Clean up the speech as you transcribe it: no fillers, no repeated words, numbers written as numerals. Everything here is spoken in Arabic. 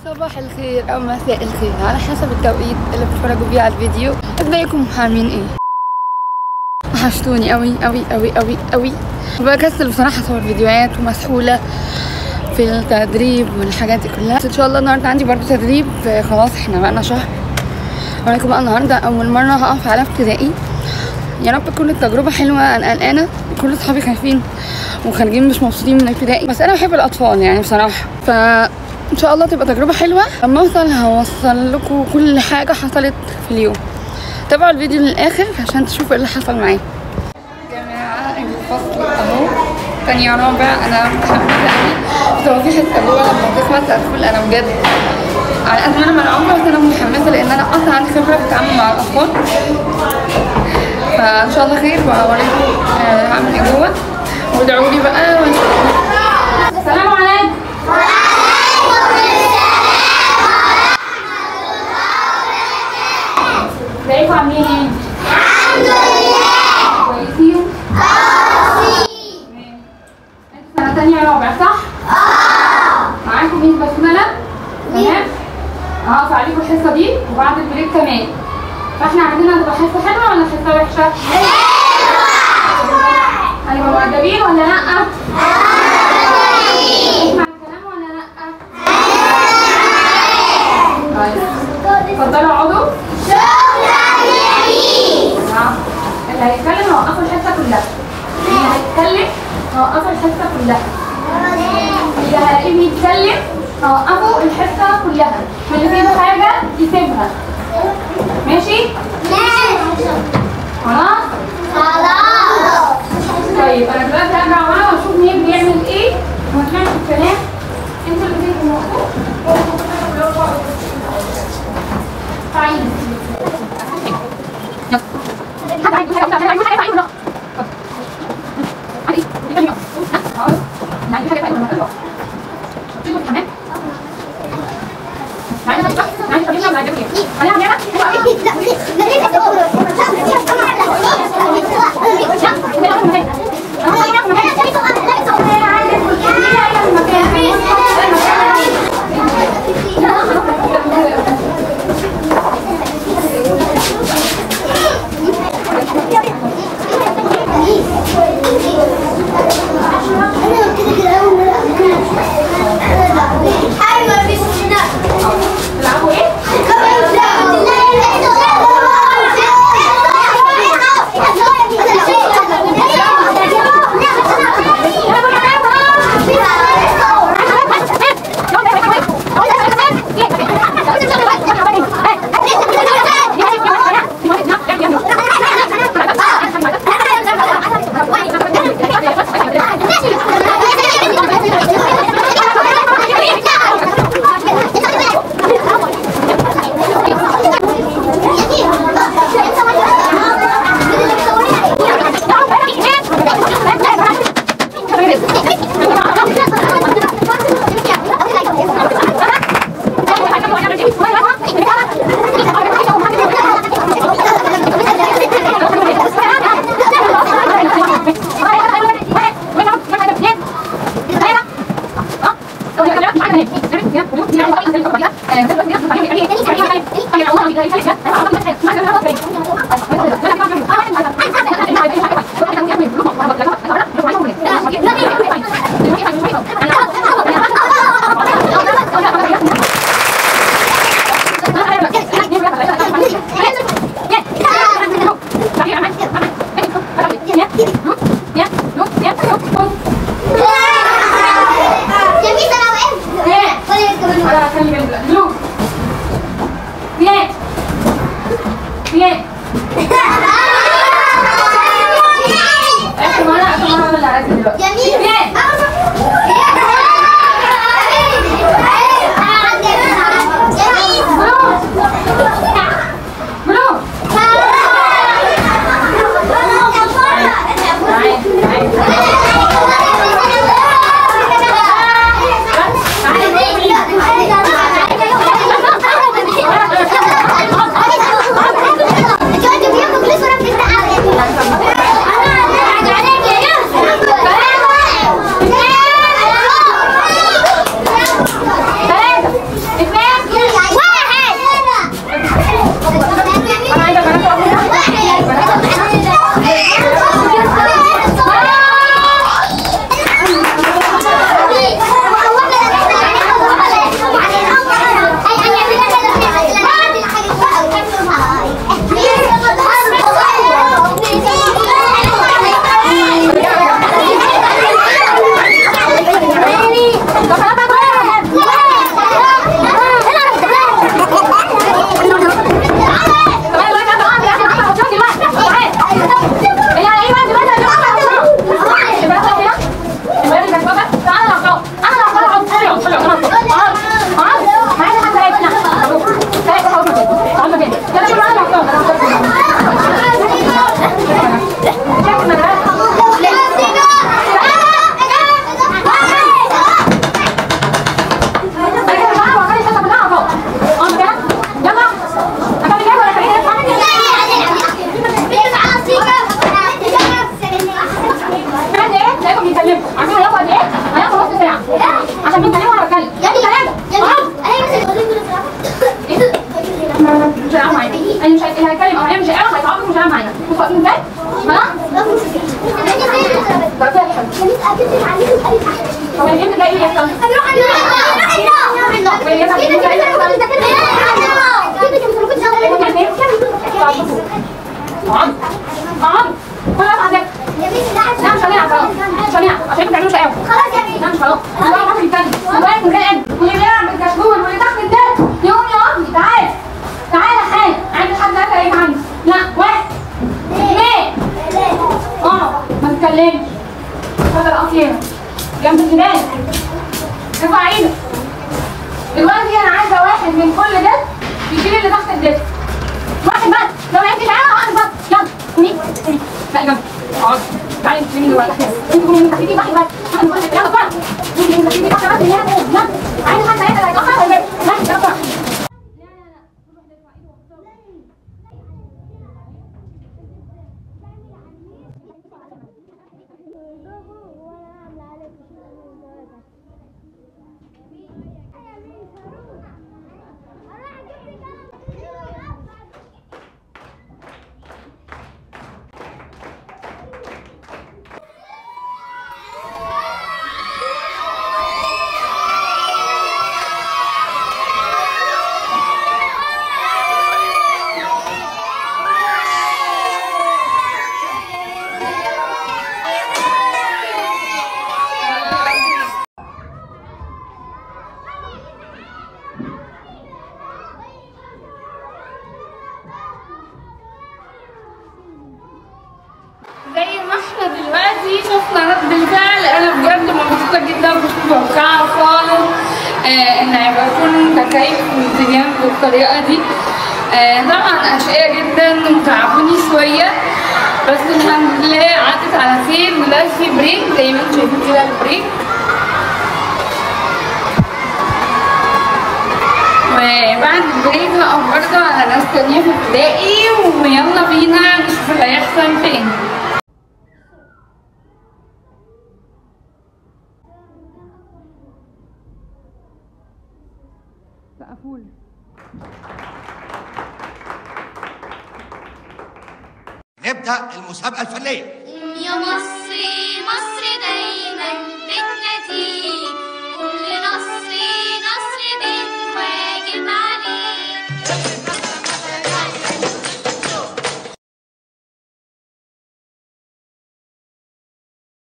صباح الخير او مساء الخير على حسب التوقيت اللي بتتفرجوا بيه على الفيديو. ازيكم عاملين ايه؟ وحشتوني قوي قوي قوي قوي قوي. بكسل بصراحه اصور فيديوهات ومسحوله في التدريب والحاجات دي كلها. ان شاء الله النهارده عندي برضو تدريب، خلاص احنا بقالنا شهر. وعليكم بقى النهارده اول مره هقف على ابتدائي. يا رب تكون التجربه حلوه. انا قلقانه، كل اصحابي خايفين وخارجين مش مبسوطين من الابتدائي، بس انا بحب الاطفال يعني بصراحه. ان شاء الله تبقى تجربه حلوه. لما اوصل هوصل لكم كل حاجه حصلت في اليوم. تابعوا الفيديو للاخر عشان تشوفوا ايه اللي حصل معايا. جماعه الفصل اهو تانية رابع. انا متحمسه قوي. توضيح التجربه لما تخلص هتقول انا بجد على قد ما انا مرعوبه، بس انا متحمسه لان انا اصلا عندي خبره في التعامل مع الاطفال. فان شاء الله خير وهوريكم هعمل ايه جوه. وادعوا لي بقى. السلام عليكم. ازيكم عاملين ايه؟ الحمد لله. كويسين؟ انتوا سنة تانية رابع صح؟ معاكم مين بسملة؟ تمام؟ هقف عليكم الحصة دي وبعد البريك كمان. فاحنا عندنا تبقى حصة حلوة ولا حصة وحشة؟ حلوة. هنبقى مؤدبين ولا لأ؟ نسمع الكلام ولا لأ؟ طيب اتفضلوا اقعدوا. اللي هيتكلم هوقفوا الحصه كلها. اللي هيتكلم هوقفوا الحصه كلها. اللي هلاقيه بيتكلم هوقفوا الحصه كلها. واللي فيه حاجه يسيبها. ماشي؟ ماشي. خلاص؟ خلاص. طيب انا دلوقتي هرجع ورا واشوف مين بيعمل ايه وما سمعتش الكلام. انتوا اللي فيكم وقفوا. طيب. شوفوا واقفين ازاي؟ ها؟ طب الجيم ده ايه اللي يحصل؟ خلاص عندك. لا مش هنلعب خلاص. مش هنلعب عشان انتوا بتعملوا شقاوة. خلاص يا بيه. لا مش خلاص. والله الراجل التاني. والله من غير قلب. واللي بيلعب بالكشكول واللي تحت الدرس يقوم يقف. تعال. تعال يا خالد. عايز حد ثلاثة يجي عندي. لا واحد. اثنين. ما تتكلمش. اتفضل اقف هنا. جنب الجبال. ارفع ايدك. دلوقتي انا عايزة واحد من كل ده يشيل اللي تحت الدرس. واحد بس. لو عرفتي تعالى واحد بس. يلا. كوني. لا جنب. اقعد. تعالي تسيبيني دلوقتي. انت كوني من تحتيكي واحد بس. يلا بسرعة. انت من تحتيكي واحدة بس. يلا. عايز حد ثلاثة اللي هيتأخر ولا ايه؟ يلا بسرعة. زي ما احنا دلوقتي شفنا رد الفعل، انا بجد مبسوطه جدا، مش متوقعه خالص ان هيبقى يكون تكيف وانسجام بالطريقه دي. طبعا اشقياء جدا وتعبوني شويه، بس الحمد لله عدت على خير. ودلوقتي في بريك زي ما انتم شايفين كده البريك، وبعد البريك هقف برضه على ناس تانية في ابتدائي، ويلا بينا نشوف اللي هيحصل تاني. سقفولي. نبدأ المسابقة الفنية. يا مصري مصر دايما بالنتيجة.